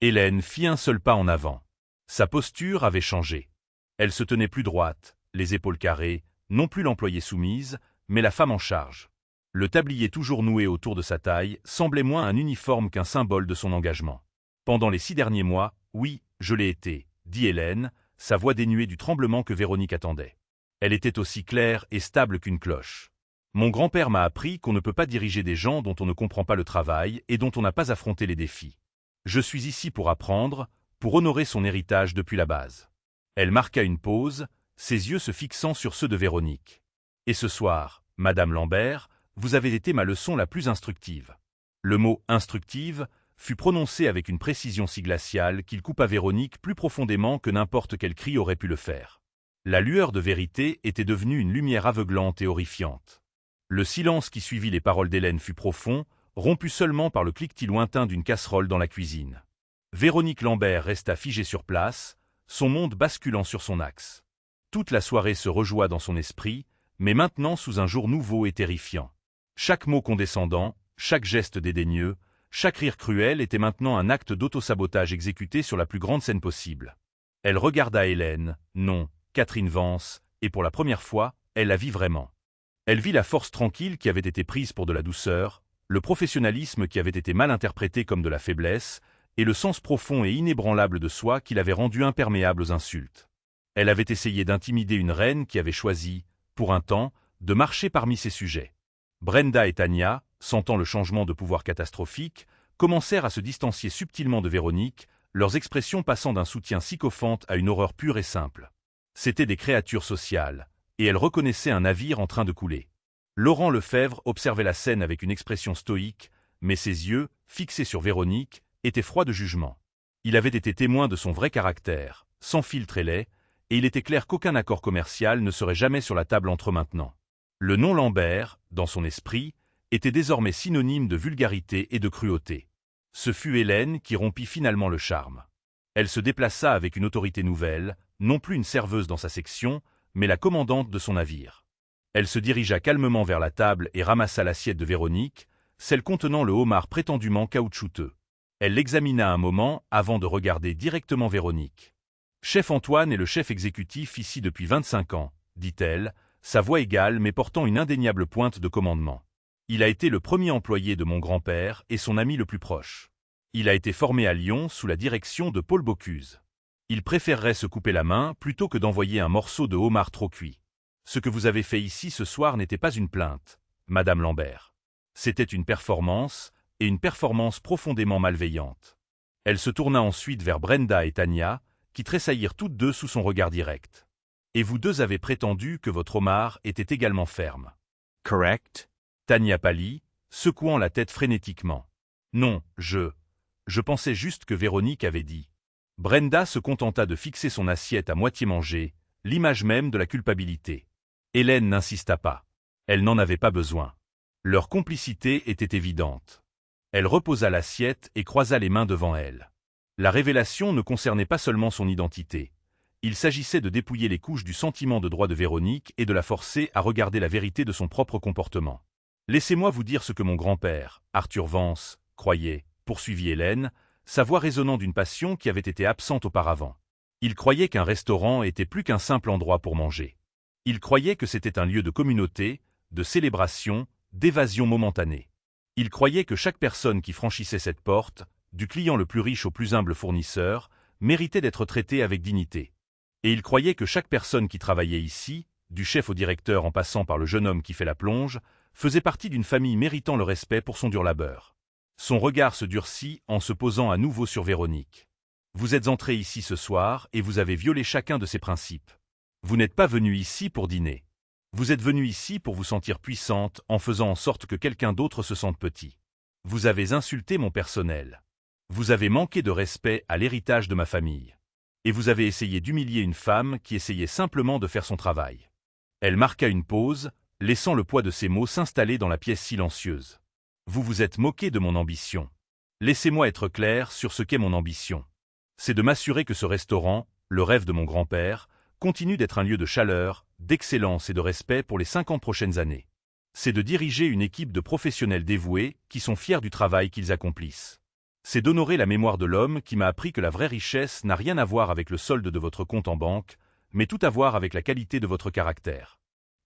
Hélène fit un seul pas en avant. Sa posture avait changé. Elle se tenait plus droite, les épaules carrées, non plus l'employée soumise, mais la femme en charge. Le tablier toujours noué autour de sa taille semblait moins un uniforme qu'un symbole de son engagement. Pendant les 6 derniers mois, oui, je l'ai été, dit Hélène, sa voix dénuée du tremblement que Véronique attendait. Elle était aussi claire et stable qu'une cloche. Mon grand-père m'a appris qu'on ne peut pas diriger des gens dont on ne comprend pas le travail et dont on n'a pas affronté les défis. Je suis ici pour apprendre, pour honorer son héritage depuis la base. Elle marqua une pause, ses yeux se fixant sur ceux de Véronique. Et ce soir, Madame Lambert, vous avez été ma leçon la plus instructive. Le mot « instructive » fut prononcé avec une précision si glaciale qu'il coupa Véronique plus profondément que n'importe quel cri aurait pu le faire. La lueur de vérité était devenue une lumière aveuglante et horrifiante. Le silence qui suivit les paroles d'Hélène fut profond, rompu seulement par le cliquetis lointain d'une casserole dans la cuisine. Véronique Lambert resta figée sur place, son monde basculant sur son axe. Toute la soirée se rejoua dans son esprit, mais maintenant sous un jour nouveau et terrifiant. Chaque mot condescendant, chaque geste dédaigneux, chaque rire cruel était maintenant un acte d'autosabotage exécuté sur la plus grande scène possible. Elle regarda Hélène, non, Catherine Vance, et pour la première fois, elle la vit vraiment. Elle vit la force tranquille qui avait été prise pour de la douceur, le professionnalisme qui avait été mal interprété comme de la faiblesse, et le sens profond et inébranlable de soi qui l'avait rendue imperméable aux insultes. Elle avait essayé d'intimider une reine qui avait choisi, pour un temps, de marcher parmi ses sujets. Brenda et Tania, sentant le changement de pouvoir catastrophique, commencèrent à se distancier subtilement de Véronique, leurs expressions passant d'un soutien sycophante à une horreur pure et simple. C'étaient des créatures sociales, et elles reconnaissaient un navire en train de couler. Laurent Lefebvre observait la scène avec une expression stoïque, mais ses yeux, fixés sur Véronique, étaient froids de jugement. Il avait été témoin de son vrai caractère, sans filtre et laid, et il était clair qu'aucun accord commercial ne serait jamais sur la table entre eux maintenant. Le nom Lambert, dans son esprit, était désormais synonyme de vulgarité et de cruauté. Ce fut Hélène qui rompit finalement le charme. Elle se déplaça avec une autorité nouvelle, non plus une serveuse dans sa section, mais la commandante de son navire. Elle se dirigea calmement vers la table et ramassa l'assiette de Véronique, celle contenant le homard prétendument caoutchouteux. Elle l'examina un moment avant de regarder directement Véronique. « Chef Antoine est le chef exécutif ici depuis 25 ans, dit-elle, sa voix égale mais portant une indéniable pointe de commandement. Il a été le premier employé de mon grand-père et son ami le plus proche. Il a été formé à Lyon sous la direction de Paul Bocuse. Il préférerait se couper la main plutôt que d'envoyer un morceau de homard trop cuit. Ce que vous avez fait ici ce soir n'était pas une plainte, Madame Lambert. C'était une performance, et une performance profondément malveillante. » Elle se tourna ensuite vers Brenda et Tania, qui tressaillirent toutes deux sous son regard direct. « Et vous deux avez prétendu que votre homard était également ferme. »« Correct ?» Tania pâlit, secouant la tête frénétiquement. « Non, je pensais juste que Véronique avait dit. » Brenda se contenta de fixer son assiette à moitié mangée, l'image même de la culpabilité. Hélène n'insista pas. Elle n'en avait pas besoin. Leur complicité était évidente. Elle reposa l'assiette et croisa les mains devant elle. La révélation ne concernait pas seulement son identité. Il s'agissait de dépouiller les couches du sentiment de droit de Véronique et de la forcer à regarder la vérité de son propre comportement. « Laissez-moi vous dire ce que mon grand-père, Arthur Vance, croyait, » poursuivit Hélène, sa voix résonnant d'une passion qui avait été absente auparavant. Il croyait qu'un restaurant était plus qu'un simple endroit pour manger. Il croyait que c'était un lieu de communauté, de célébration, d'évasion momentanée. Il croyait que chaque personne qui franchissait cette porte, du client le plus riche au plus humble fournisseur, méritait d'être traitée avec dignité. Et il croyait que chaque personne qui travaillait ici, du chef au directeur en passant par le jeune homme qui fait la plonge, faisait partie d'une famille méritant le respect pour son dur labeur. Son regard se durcit en se posant à nouveau sur Véronique. « Vous êtes entrés ici ce soir et vous avez violé chacun de ces principes. Vous n'êtes pas venus ici pour dîner. Vous êtes venus ici pour vous sentir puissante en faisant en sorte que quelqu'un d'autre se sente petit. Vous avez insulté mon personnel. Vous avez manqué de respect à l'héritage de ma famille. Et vous avez essayé d'humilier une femme qui essayait simplement de faire son travail. » Elle marqua une pause, laissant le poids de ses mots s'installer dans la pièce silencieuse. « Vous vous êtes moqué de mon ambition. Laissez-moi être clair sur ce qu'est mon ambition. C'est de m'assurer que ce restaurant, le rêve de mon grand-père, continue d'être un lieu de chaleur, d'excellence et de respect pour les 50 prochaines années. C'est de diriger une équipe de professionnels dévoués qui sont fiers du travail qu'ils accomplissent. C'est d'honorer la mémoire de l'homme qui m'a appris que la vraie richesse n'a rien à voir avec le solde de votre compte en banque, mais tout à voir avec la qualité de votre caractère. »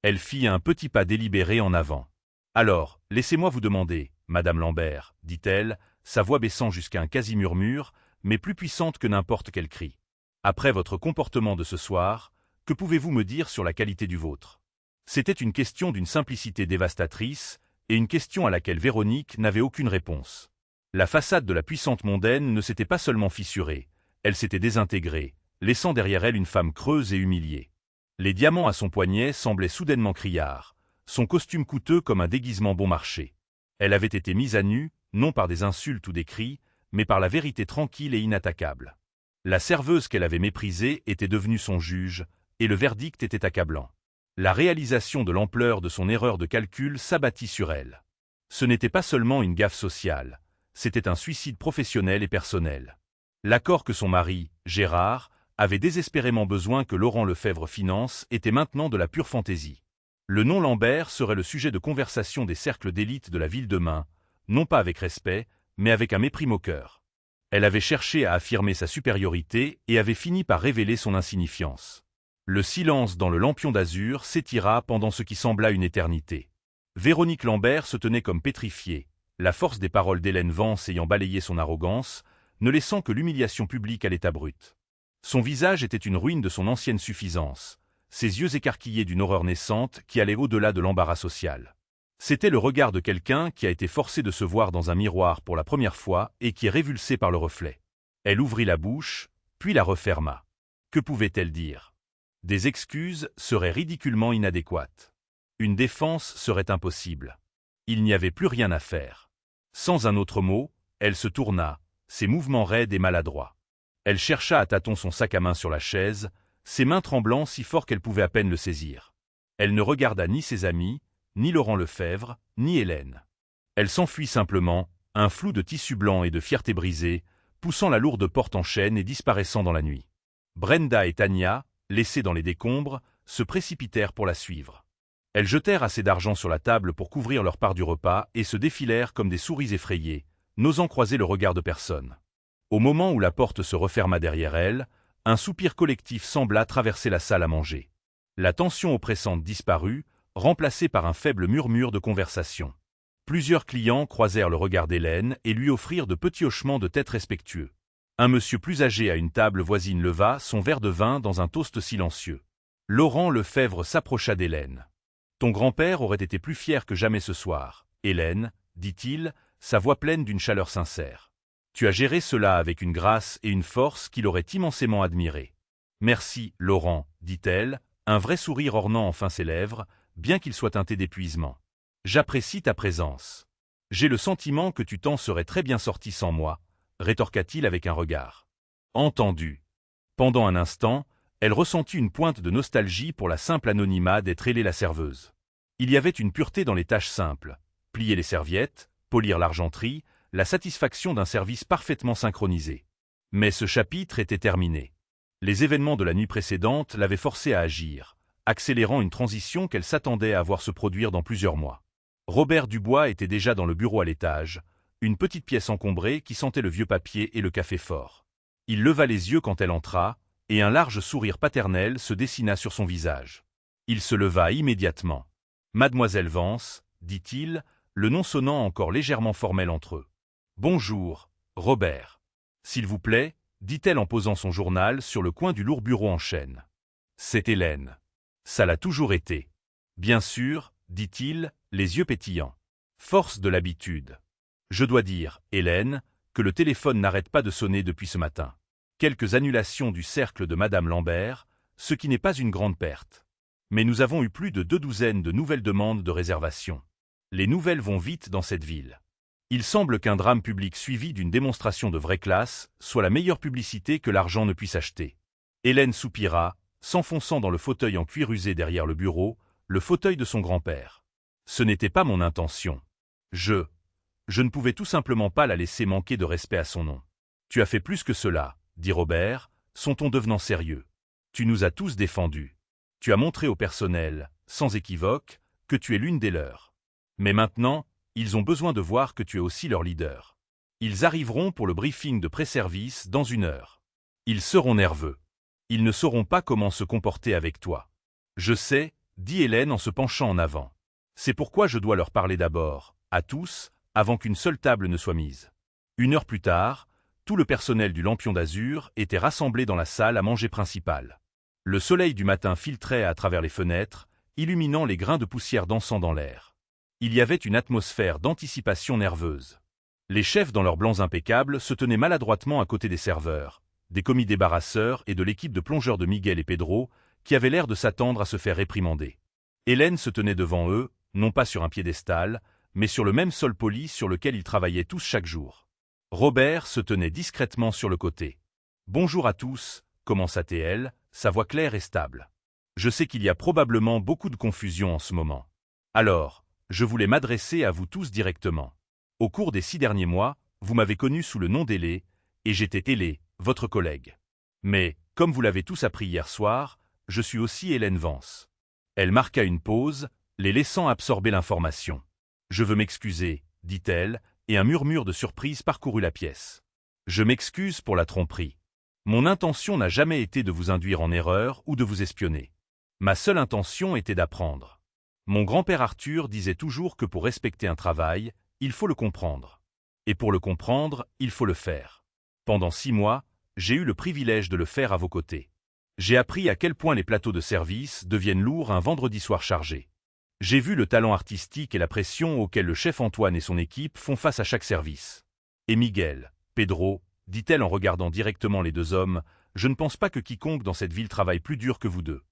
Elle fit un petit pas délibéré en avant. « Alors, laissez-moi vous demander, Madame Lambert, dit-elle, sa voix baissant jusqu'à un quasi-murmure, mais plus puissante que n'importe quel cri. Après votre comportement de ce soir, que pouvez-vous me dire sur la qualité du vôtre ?» C'était une question d'une simplicité dévastatrice, et une question à laquelle Véronique n'avait aucune réponse. La façade de la puissante mondaine ne s'était pas seulement fissurée, elle s'était désintégrée, laissant derrière elle une femme creuse et humiliée. Les diamants à son poignet semblaient soudainement criards, son costume coûteux comme un déguisement bon marché. Elle avait été mise à nu, non par des insultes ou des cris, mais par la vérité tranquille et inattaquable. La serveuse qu'elle avait méprisée était devenue son juge, et le verdict était accablant. La réalisation de l'ampleur de son erreur de calcul s'abattit sur elle. Ce n'était pas seulement une gaffe sociale, c'était un suicide professionnel et personnel. L'accord que son mari, Gérard, avait désespérément besoin que Laurent Lefebvre finance était maintenant de la pure fantaisie. Le nom Lambert serait le sujet de conversation des cercles d'élite de la ville demain, non pas avec respect, mais avec un mépris moqueur. Elle avait cherché à affirmer sa supériorité et avait fini par révéler son insignifiance. Le silence dans le lampion d'azur s'étira pendant ce qui sembla une éternité. Véronique Lambert se tenait comme pétrifiée, la force des paroles d'Hélène Vance ayant balayé son arrogance, ne laissant que l'humiliation publique à l'état brut. Son visage était une ruine de son ancienne suffisance, ses yeux écarquillés d'une horreur naissante qui allait au-delà de l'embarras social. C'était le regard de quelqu'un qui a été forcé de se voir dans un miroir pour la première fois et qui est révulsé par le reflet. Elle ouvrit la bouche, puis la referma. Que pouvait-elle dire? Des excuses seraient ridiculement inadéquates. Une défense serait impossible. Il n'y avait plus rien à faire. Sans un autre mot, elle se tourna, ses mouvements raides et maladroits. Elle chercha à tâtons son sac à main sur la chaise, ses mains tremblant si fort qu'elle pouvait à peine le saisir. Elle ne regarda ni ses amis, ni Laurent Lefebvre, ni Hélène. Elle s'enfuit simplement, un flou de tissu blanc et de fierté brisée, poussant la lourde porte en chêne et disparaissant dans la nuit. Brenda et Tania, laissées dans les décombres, se précipitèrent pour la suivre. Elles jetèrent assez d'argent sur la table pour couvrir leur part du repas et se défilèrent comme des souris effrayées, n'osant croiser le regard de personne. Au moment où la porte se referma derrière elles, un soupir collectif sembla traverser la salle à manger. La tension oppressante disparut, remplacée par un faible murmure de conversation. Plusieurs clients croisèrent le regard d'Hélène et lui offrirent de petits hochements de tête respectueux. Un monsieur plus âgé à une table voisine leva son verre de vin dans un toast silencieux. Laurent Lefebvre s'approcha d'Hélène. « Ton grand-père aurait été plus fier que jamais ce soir, Hélène, dit-il, sa voix pleine d'une chaleur sincère. Tu as géré cela avec une grâce et une force qu'il aurait immensément admiré. Merci, Laurent, dit-elle, un vrai sourire ornant enfin ses lèvres, bien qu'il soit teinté d'épuisement. J'apprécie ta présence. J'ai le sentiment que tu t'en serais très bien sorti sans moi, rétorqua-t-il avec un regard. Entendu. Pendant un instant, elle ressentit une pointe de nostalgie pour la simple anonymat d'être ailée la serveuse. Il y avait une pureté dans les tâches simples, plier les serviettes, polir l'argenterie, la satisfaction d'un service parfaitement synchronisé. Mais ce chapitre était terminé. Les événements de la nuit précédente l'avaient forcée à agir, accélérant une transition qu'elle s'attendait à voir se produire dans plusieurs mois. Robert Dubois était déjà dans le bureau à l'étage, une petite pièce encombrée qui sentait le vieux papier et le café fort. Il leva les yeux quand elle entra, et un large sourire paternel se dessina sur son visage. Il se leva immédiatement. « Mademoiselle Vance, dit-il, le nom sonnant encore légèrement formel entre eux. « Bonjour, Robert. S'il vous plaît, dit-elle en posant son journal sur le coin du lourd bureau en chêne. C'est Hélène. Ça l'a toujours été. Bien sûr, dit-il, les yeux pétillants. Force de l'habitude. Je dois dire, Hélène, que le téléphone n'arrête pas de sonner depuis ce matin. Quelques annulations du cercle de Madame Lambert, ce qui n'est pas une grande perte. Mais nous avons eu plus de 2 douzaines de nouvelles demandes de réservation. Les nouvelles vont vite dans cette ville. Il semble qu'un drame public suivi d'une démonstration de vraie classe soit la meilleure publicité que l'argent ne puisse acheter. Hélène soupira, s'enfonçant dans le fauteuil en cuir usé derrière le bureau, le fauteuil de son grand-père. Ce n'était pas mon intention. Je ne pouvais tout simplement pas la laisser manquer de respect à son nom. Tu as fait plus que cela, dit Robert, son ton devenant sérieux. Tu nous as tous défendus. Tu as montré au personnel, sans équivoque, que tu es l'une des leurs. Mais maintenant, ils ont besoin de voir que tu es aussi leur leader. Ils arriveront pour le briefing de pré-service dans 1 heure. Ils seront nerveux. Ils ne sauront pas comment se comporter avec toi. Je sais, dit Hélène en se penchant en avant. C'est pourquoi je dois leur parler d'abord, à tous, avant qu'une seule table ne soit mise. 1 heure plus tard, tout le personnel du Lampion d'Azur était rassemblé dans la salle à manger principale. Le soleil du matin filtrait à travers les fenêtres, illuminant les grains de poussière dansant dans l'air. Il y avait une atmosphère d'anticipation nerveuse. Les chefs dans leurs blancs impeccables se tenaient maladroitement à côté des serveurs, des commis débarrasseurs et de l'équipe de plongeurs de Miguel et Pedro, qui avaient l'air de s'attendre à se faire réprimander. Hélène se tenait devant eux, non pas sur un piédestal, mais sur le même sol poli sur lequel ils travaillaient tous chaque jour. Robert se tenait discrètement sur le côté. « Bonjour à tous », commença-t-elle, sa voix claire et stable. « Je sais qu'il y a probablement beaucoup de confusion en ce moment. Alors, je voulais m'adresser à vous tous directement. Au cours des 6 derniers mois, vous m'avez connu sous le nom d'Hélé, et j'étais Hélé, votre collègue. Mais, Comme vous l'avez tous appris hier soir, je suis aussi Hélène Vance. Elle marqua une pause, les laissant absorber l'information. Je veux m'excuser, dit-elle, et un murmure de surprise parcourut la pièce. Je m'excuse pour la tromperie. Mon intention n'a jamais été de vous induire en erreur ou de vous espionner. Ma seule intention était d'apprendre. Mon grand-père Arthur disait toujours que pour respecter un travail, il faut le comprendre. Et pour le comprendre, il faut le faire. Pendant 6 mois, j'ai eu le privilège de le faire à vos côtés. J'ai appris à quel point les plateaux de service deviennent lourds un vendredi soir chargé. J'ai vu le talent artistique et la pression auxquels le chef Antoine et son équipe font face à chaque service. Et Miguel, Pedro, dit-elle en regardant directement les 2 hommes, je ne pense pas que quiconque dans cette ville travaille plus dur que vous 2.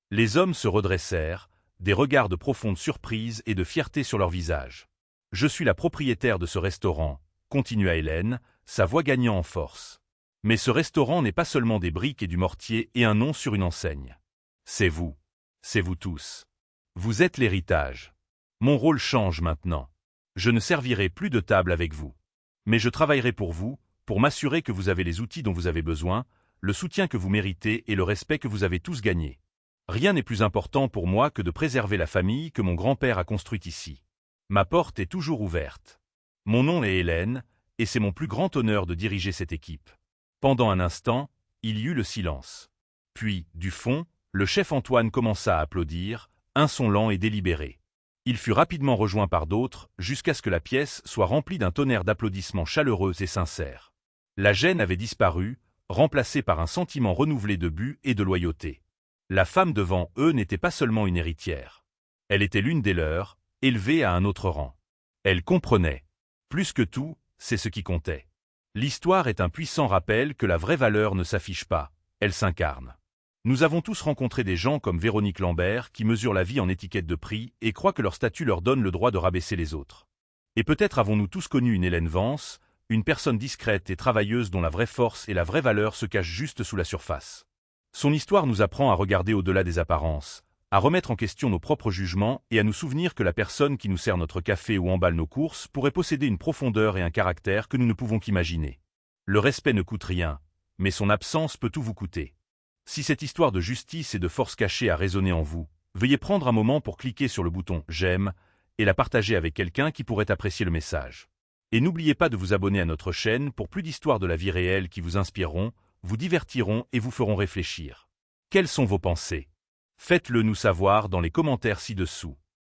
Les hommes se redressèrent, des regards de profonde surprise et de fierté sur leurs visages. Je suis la propriétaire de ce restaurant, continua Hélène, sa voix gagnant en force. Mais ce restaurant n'est pas seulement des briques et du mortier et un nom sur une enseigne. C'est vous tous. Vous êtes l'héritage. Mon rôle change maintenant. Je ne servirai plus de table avec vous. Mais je travaillerai pour vous, pour m'assurer que vous avez les outils dont vous avez besoin, le soutien que vous méritez et le respect que vous avez tous gagné. Rien n'est plus important pour moi que de préserver la famille que mon grand-père a construite ici. Ma porte est toujours ouverte. Mon nom est Hélène, et c'est mon plus grand honneur de diriger cette équipe. Pendant un instant, il y eut le silence. Puis, du fond, le chef Antoine commença à applaudir, un son lent et délibéré. Il fut rapidement rejoint par d'autres, jusqu'à ce que la pièce soit remplie d'un tonnerre d'applaudissements chaleureux et sincères. La gêne avait disparu, remplacée par un sentiment renouvelé de but et de loyauté. La femme devant eux n'était pas seulement une héritière. Elle était l'une des leurs, élevée à un autre rang. Elle comprenait. Plus que tout, c'est ce qui comptait. L'histoire est un puissant rappel que la vraie valeur ne s'affiche pas, elle s'incarne. Nous avons tous rencontré des gens comme Véronique Lambert qui mesurent la vie en étiquette de prix et croient que leur statut leur donne le droit de rabaisser les autres. Et peut-être avons-nous tous connu une Hélène Vance, une personne discrète et travailleuse dont la vraie force et la vraie valeur se cachent juste sous la surface. Son histoire nous apprend à regarder au-delà des apparences, à remettre en question nos propres jugements et à nous souvenir que la personne qui nous sert notre café ou emballe nos courses pourrait posséder une profondeur et un caractère que nous ne pouvons qu'imaginer. Le respect ne coûte rien, mais son absence peut tout vous coûter. Si cette histoire de justice et de force cachée a résonné en vous, veuillez prendre un moment pour cliquer sur le bouton « J'aime » et la partager avec quelqu'un qui pourrait apprécier le message. Et n'oubliez pas de vous abonner à notre chaîne pour plus d'histoires de la vie réelle qui vous inspireront, vous divertiront et vous feront réfléchir. Quelles sont vos pensées? Faites-le nous savoir dans les commentaires ci-dessous.